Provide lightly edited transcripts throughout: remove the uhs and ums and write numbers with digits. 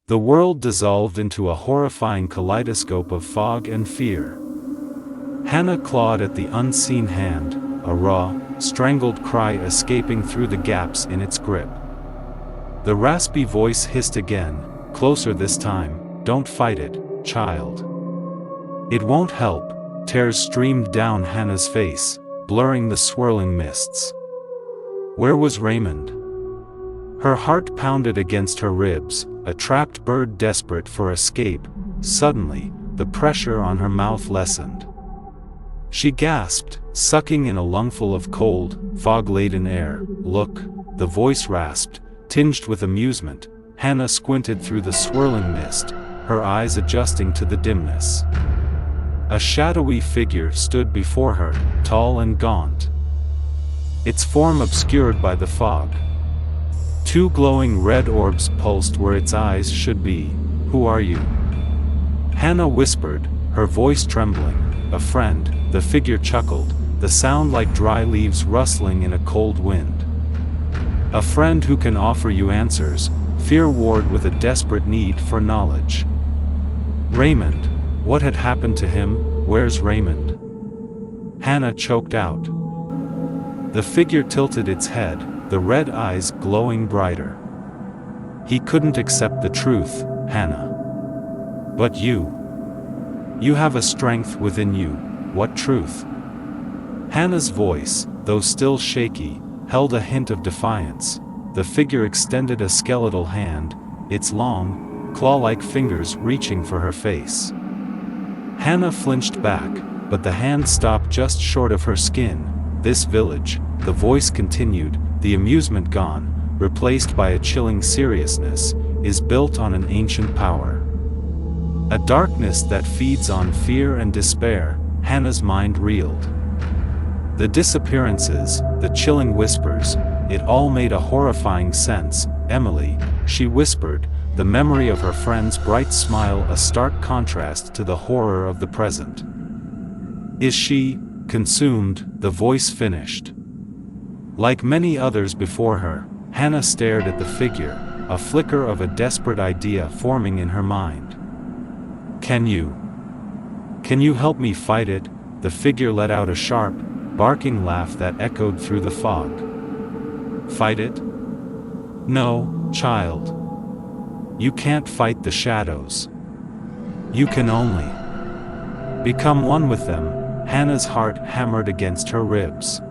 The world dissolved into a horrifying kaleidoscope of fog and fear. Hannah clawed at the unseen hand, a raw, strangled cry escaping through the gaps in its grip. The raspy voice hissed again, closer this time, "Don't fight it, child. It won't help." Tears streamed down Hannah's face, blurring the swirling mists. Where was Raymond? Her heart pounded against her ribs, a trapped bird desperate for escape. Suddenly, the pressure on her mouth lessened. She gasped, sucking in a lungful of cold, fog-laden air. "Look," the voice rasped, tinged with amusement. Hannah squinted through the swirling mist, her eyes adjusting to the dimness. A shadowy figure stood before her, tall and gaunt, its form obscured by the fog. Two glowing red orbs pulsed where its eyes should be. "Who are you?" Hannah whispered, her voice trembling. "A friend," the figure chuckled, the sound like dry leaves rustling in a cold wind. "A friend who can offer you answers," fear warred with a desperate need for knowledge. Raymond. What had happened to him? "Where's Raymond?" Hannah choked out. The figure tilted its head, the red eyes glowing brighter. "He couldn't accept the truth, Hannah. But you. You have a strength within you. What truth?" Hannah's voice, though still shaky, held a hint of defiance. The figure extended a skeletal hand, its long, claw-like fingers reaching for her face. Hannah flinched back, but the hand stopped just short of her skin. "This village," the voice continued, the amusement gone, replaced by a chilling seriousness, "is built on an ancient power. A darkness that feeds on fear and despair." Hannah's mind reeled. The disappearances, the chilling whispers, it all made a horrifying sense. "Emily," she whispered, the memory of her friend's bright smile a stark contrast to the horror of the present. "Is she consumed?" the voice finished. Like many others before her, Hannah stared at the figure, a flicker of a desperate idea forming in her mind. Can you help me fight it?" The figure let out a sharp, barking laugh that echoed through the fog. "Fight it? No, child. You can't fight the shadows. You can only become one with them." Hannah's heart hammered against her ribs.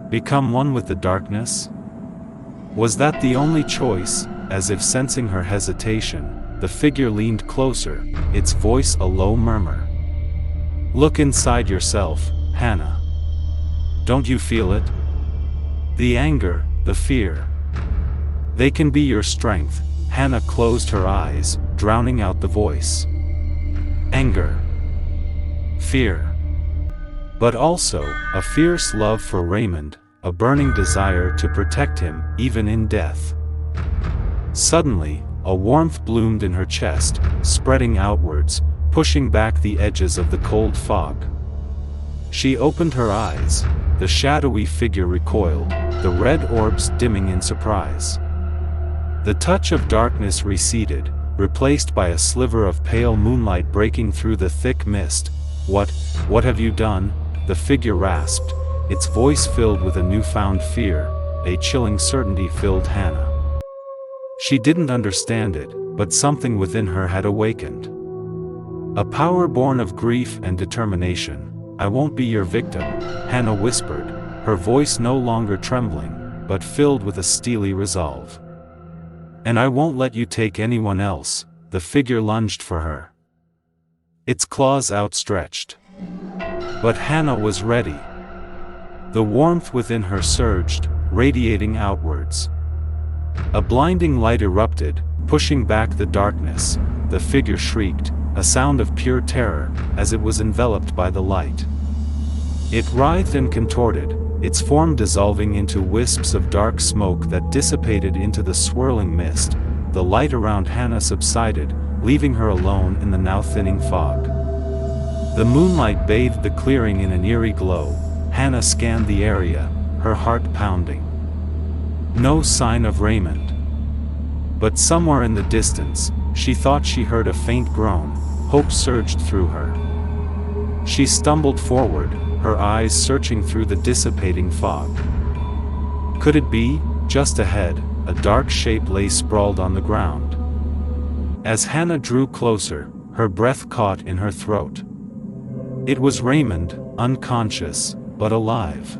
Become one with the darkness? Was that the only choice? As if sensing her hesitation, the figure leaned closer, its voice a low murmur. "Look inside yourself, Hannah. Don't you feel it? The anger, the fear. They can be your strength." Hannah closed her eyes, drowning out the voice. Anger. Fear. But also, a fierce love for Raymond, a burning desire to protect him, even in death. Suddenly, a warmth bloomed in her chest, spreading outwards, pushing back the edges of the cold fog. She opened her eyes. The shadowy figure recoiled, the red orbs dimming in surprise. The touch of darkness receded, replaced by a sliver of pale moonlight breaking through the thick mist. What have you done?" the figure rasped, its voice filled with a newfound fear. A chilling certainty filled Hannah. She didn't understand it, but something within her had awakened. A power born of grief and determination. "I won't be your victim," Hannah whispered, her voice no longer trembling, but filled with a steely resolve. "And I won't let you take anyone else." The figure lunged for her, its claws outstretched. But Hannah was ready. The warmth within her surged, radiating outwards. A blinding light erupted, pushing back the darkness. The figure shrieked, a sound of pure terror, as it was enveloped by the light. It writhed and contorted, its form dissolving into wisps of dark smoke that dissipated into the swirling mist. The light around Hannah subsided, leaving her alone in the now thinning fog. The moonlight bathed the clearing in an eerie glow. Hannah scanned the area, her heart pounding. No sign of Raymond. But somewhere in the distance, She thought she heard a faint groan. Hope surged through her. She stumbled forward, her eyes searching through the dissipating fog. Could it be? Just ahead, a dark shape lay sprawled on the ground. As Hannah drew closer, her breath caught in her throat. It was Raymond, unconscious, but alive.